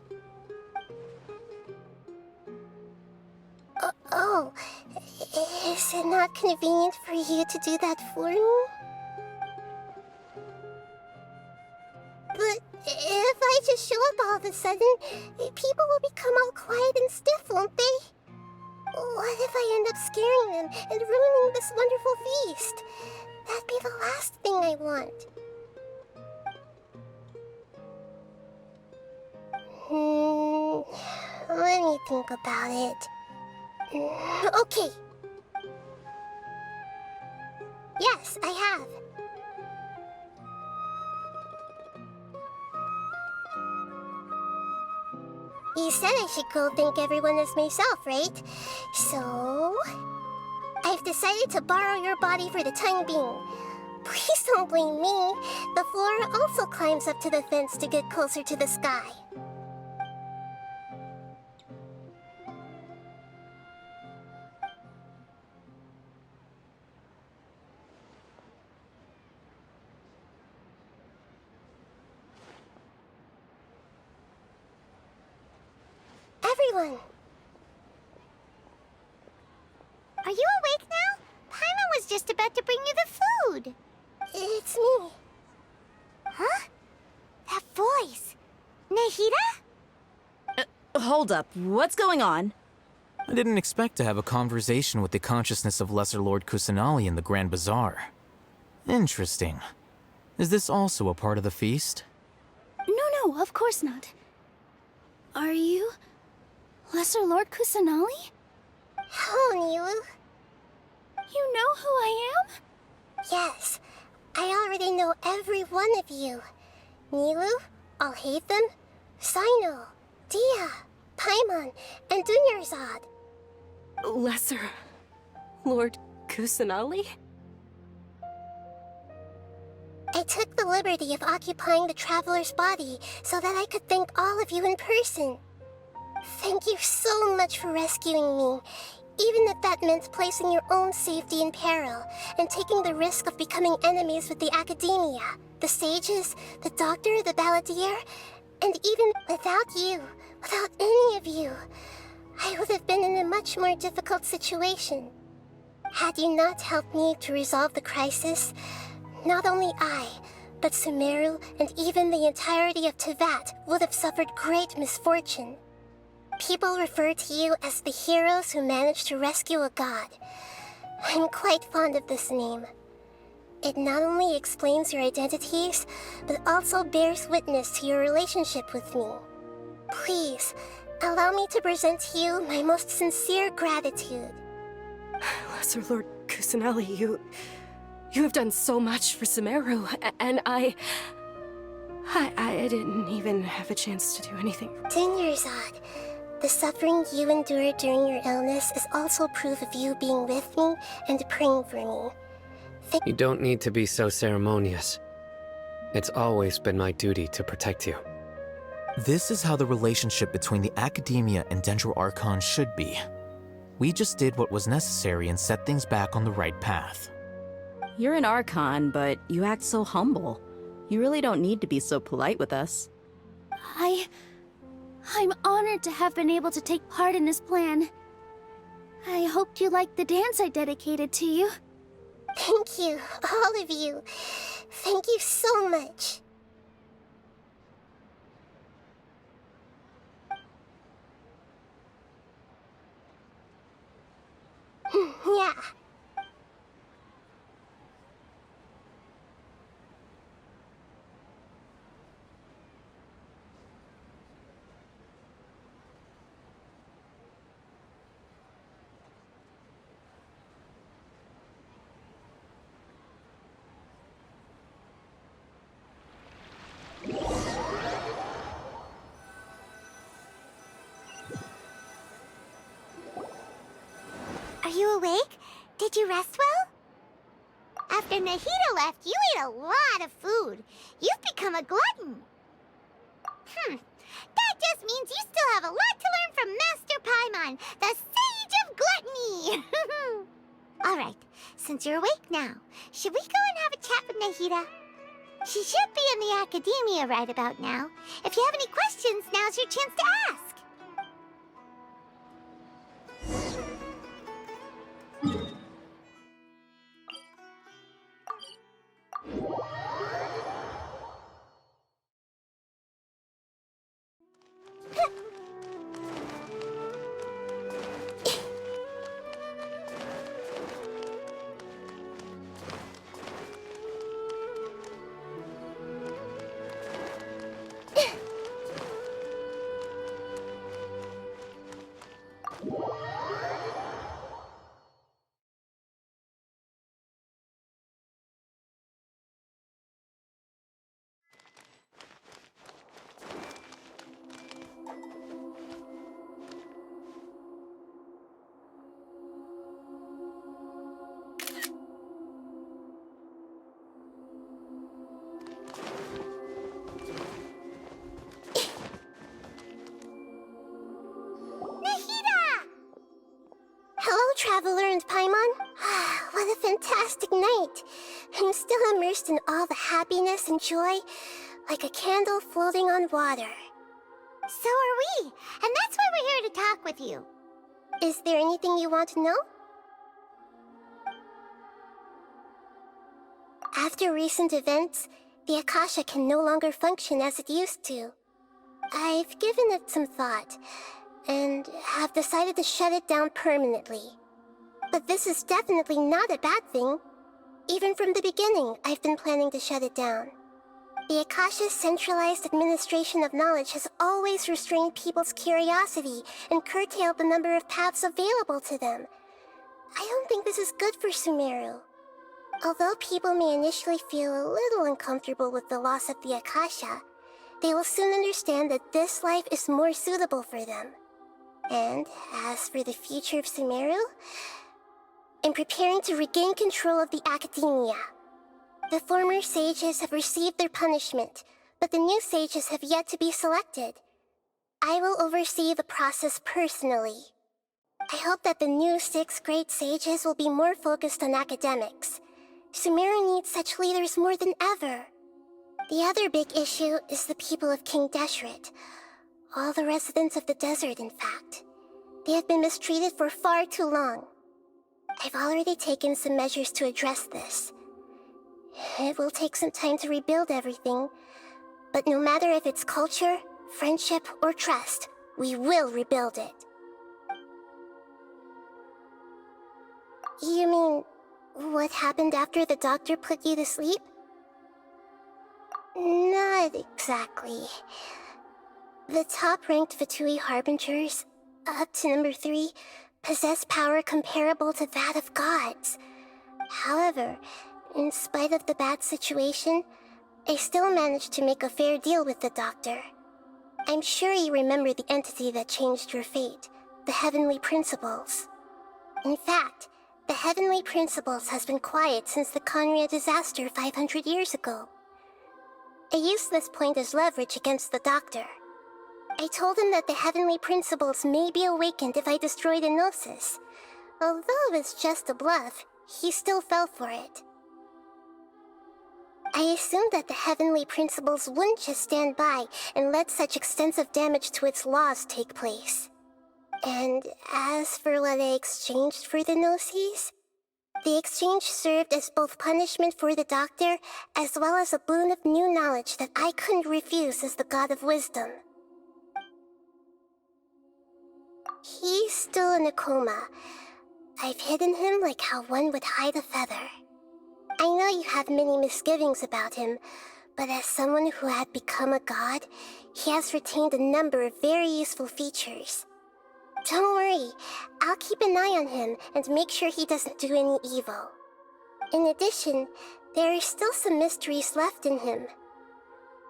Oh, is it not convenient for you to do that for me? But if I just show up all of a sudden, people will become all quiet and stiff, won't they? What if I end up scaring them and ruining this wonderful feast? That'd be the last thing I want. Let me think about it. Okay. Yes, I have. You said I should go thank everyone as myself, right? So... I've decided to borrow your body for the time being. Please don't blame me. The flora also climbs up to the fence to get closer to the sky. Everyone! Are you awake now? Paimon was just about to bring you the food. It's me. Huh? That voice. Nahida? Hold up, what's going on? I didn't expect to have a conversation with the consciousness of Lesser Lord Kusanali in the Grand Bazaar. Interesting. Is this also a part of the feast? No, of course not. Are you... Lesser Lord Kusanali? Hello, Nilu. You know who I am? Yes, I already know every one of you. Nilu, Alhaitham, Sino, Dia, Paimon, and Dunyarzad. Lesser Lord Kusanali? I took the liberty of occupying the traveler's body so that I could thank all of you in person. Thank you so much for rescuing me, even if that meant placing your own safety in peril and taking the risk of becoming enemies with the academia, the sages, the doctor, the balladeer, and even without you, without any of you, I would have been in a much more difficult situation. Had you not helped me to resolve the crisis, not only I, but Sumeru and even the entirety of Tevat would have suffered great misfortune. People refer to you as the heroes who managed to rescue a god. I'm quite fond of this name. It not only explains your identities, but also bears witness to your relationship with me. Please, allow me to present to you my most sincere gratitude. Lesser Lord Kusanali, you have done so much for Sumeru, and I didn't even have a chance to do anything. Dinyerzad, the suffering you endured during your illness is also proof of you being with me and praying for me. You don't need to be so ceremonious. It's always been my duty to protect you. This is how the relationship between the Academia and Dendro Archon should be. We just did what was necessary and set things back on the right path. You're an Archon, but you act so humble. You really don't need to be so polite with us. I'm honored to have been able to take part in this plan. I hoped you liked the dance I dedicated to you. Thank you, all of you. Thank you so much. Yeah. Are you awake? Did you rest well? After Nahida left, you ate a lot of food. You've become a glutton. That just means you still have a lot to learn from Master Paimon, the Sage of Gluttony. Alright, since you're awake now, should we go and have a chat with Nahida? She should be in the Academia right about now. If you have any questions, now's your chance to ask. Traveler and Paimon? What a fantastic night! I'm still immersed in all the happiness and joy, like a candle floating on water. So are we, and that's why we're here to talk with you. Is there anything you want to know? After recent events, the Akasha can no longer function as it used to. I've given it some thought, and have decided to shut it down permanently. But this is definitely not a bad thing. Even from the beginning, I've been planning to shut it down. The Akasha's centralized administration of knowledge has always restrained people's curiosity and curtailed the number of paths available to them. I don't think this is good for Sumeru. Although people may initially feel a little uncomfortable with the loss of the Akasha, they will soon understand that this life is more suitable for them. And as for the future of Sumeru, I'm preparing to regain control of the Academia. The former sages have received their punishment, but the new sages have yet to be selected. I will oversee the process personally. I hope that the new 6th grade sages will be more focused on academics. Sumeru needs such leaders more than ever. The other big issue is the people of King Deshret. All the residents of the desert, in fact. They have been mistreated for far too long. I've already taken some measures to address this. It will take some time to rebuild everything, but no matter if it's culture, friendship, or trust, we will rebuild it. You mean, what happened after the doctor put you to sleep? Not exactly. The top-ranked Fatui Harbingers, up to number 3, possess power comparable to that of gods. However, in spite of the bad situation, I still managed to make a fair deal with the doctor. I'm sure you remember the entity that changed your fate, the Heavenly Principles. In fact, the Heavenly Principles has been quiet since the Conria disaster 500 years ago. I used this point as leverage against the doctor. I told him that the Heavenly Principles may be awakened if I destroy the Gnosis. Although it was just a bluff, he still fell for it. I assumed that the Heavenly Principles wouldn't just stand by and let such extensive damage to its laws take place. And as for what I exchanged for the Gnosis, the exchange served as both punishment for the doctor as well as a boon of new knowledge that I couldn't refuse as the God of Wisdom. He's still in a coma. I've hidden him like how one would hide a feather. I know you have many misgivings about him, but as someone who had become a god, he has retained a number of very useful features. Don't worry, I'll keep an eye on him and make sure he doesn't do any evil. In addition, there are still some mysteries left in him.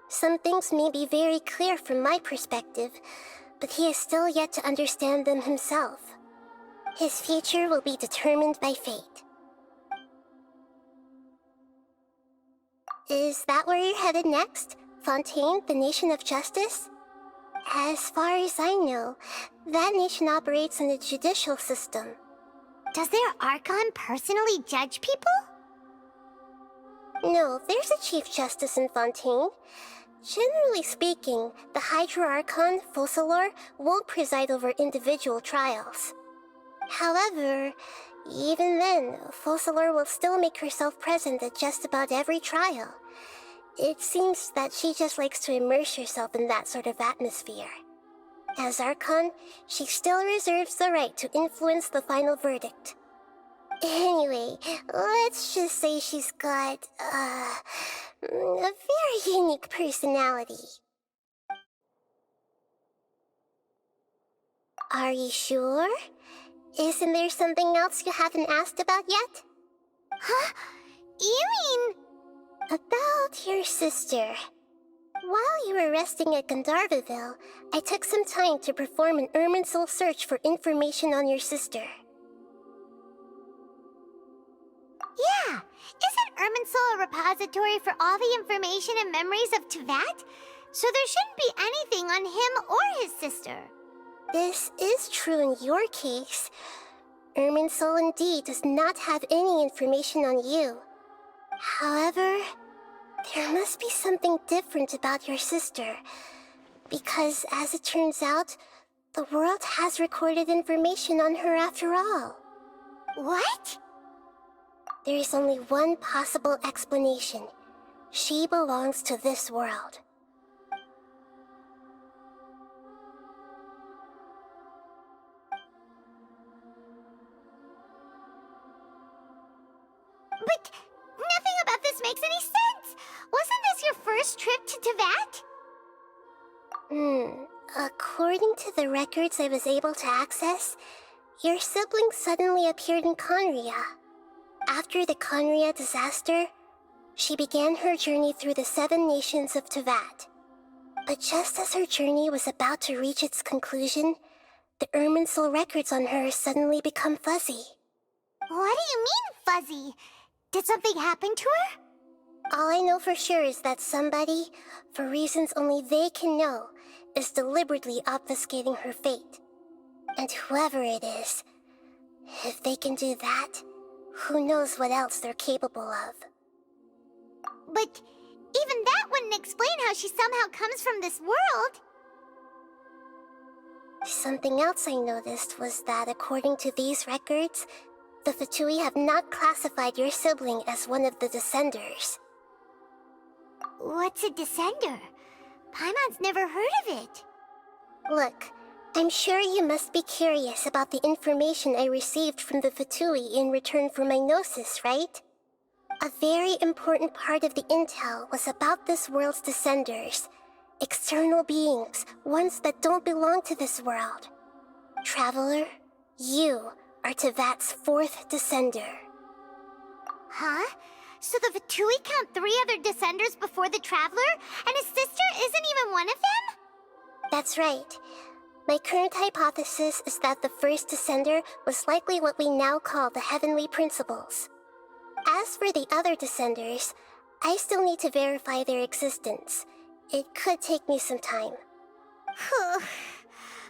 Some things may be very clear from my perspective, but he is still yet to understand them himself. His future will be determined by fate. Is that where you're headed next? Fontaine, the Nation of Justice? As far as I know, that nation operates in a judicial system. Does their Archon personally judge people? No, there's a Chief Justice in Fontaine. Generally speaking, the Hydra Archon, Focalor, won't preside over individual trials. However, even then, Focalor will still make herself present at just about every trial. It seems that she just likes to immerse herself in that sort of atmosphere. As Archon, she still reserves the right to influence the final verdict. Anyway, let's just say she's got, a very unique personality. Are you sure? Isn't there something else you haven't asked about yet? Huh? You mean... About your sister. While you were resting at Gandharvaville, I took some time to perform an Irminsul search for information on your sister. Yeah! Isn't Irminsul a repository for all the information and memories of Teyvat? So there shouldn't be anything on him or his sister. This is true in your case. Irminsul indeed does not have any information on you. However, there must be something different about your sister. Because, as it turns out, the world has recorded information on her after all. What? There is only one possible explanation. She belongs to this world. But nothing about this makes any sense! Wasn't this your first trip to Teyvat? According to the records I was able to access, your sibling suddenly appeared in Conria. After the Conria disaster, she began her journey through the 7 nations of Teyvat. But just as her journey was about to reach its conclusion, the Irminsul records on her suddenly become fuzzy. What do you mean, fuzzy? Did something happen to her? All I know for sure is that somebody, for reasons only they can know, is deliberately obfuscating her fate. And whoever it is, if they can do that, who knows what else they're capable of. But even that wouldn't explain how she somehow comes from this world. Something else I noticed was that according to these records, the Fatui have not classified your sibling as one of the Descenders. What's a Descender? Paimon's never heard of it. Look, I'm sure you must be curious about the information I received from the Fatui in return for my gnosis, right? A very important part of the intel was about this world's Descenders. External beings, ones that don't belong to this world. Traveler, you are Tevat's 4th Descender. Huh? So the Fatui count 3 other Descenders before the Traveler, and his sister isn't even one of them? That's right. My current hypothesis is that the first Descender was likely what we now call the Heavenly Principles. As for the other Descenders, I still need to verify their existence. It could take me some time.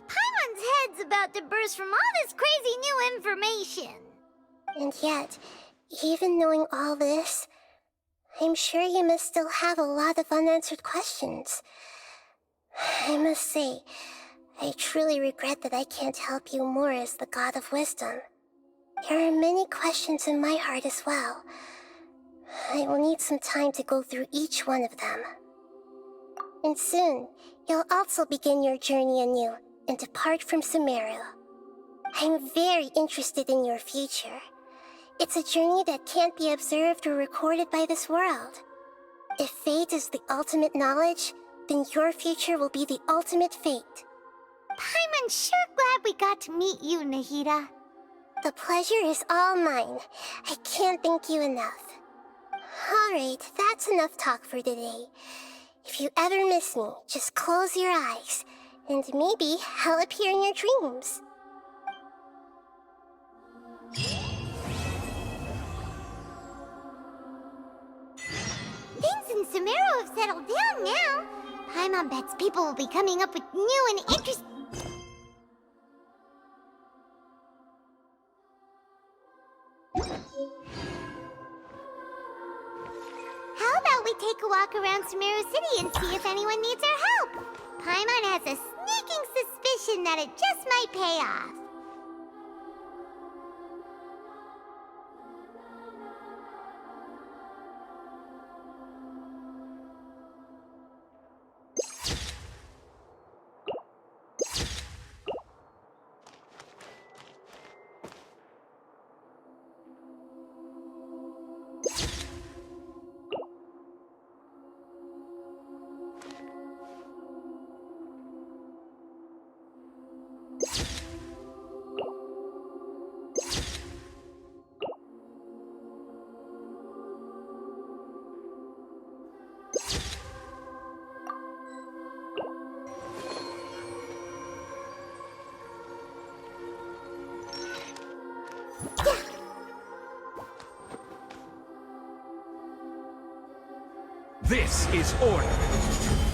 Paimon's head's about to burst from all this crazy new information. And yet, even knowing all this, I'm sure you must still have a lot of unanswered questions. I must say, I truly regret that I can't help you more as the God of Wisdom. There are many questions in my heart as well. I will need some time to go through each one of them. And soon, you'll also begin your journey anew and depart from Sumeru. I'm very interested in your future. It's a journey that can't be observed or recorded by this world. If fate is the ultimate knowledge, then your future will be the ultimate fate. Paimon's sure glad we got to meet you, Nahida. The pleasure is all mine. I can't thank you enough. Alright, that's enough talk for today. If you ever miss me, just close your eyes, and maybe I'll appear in your dreams. Things in Sumeru have settled down now. Paimon bets people will be coming up with new and interesting... How about we take a walk around Sumeru City and see if anyone needs our help? Paimon has a sneaking suspicion that it just might pay off. This is order.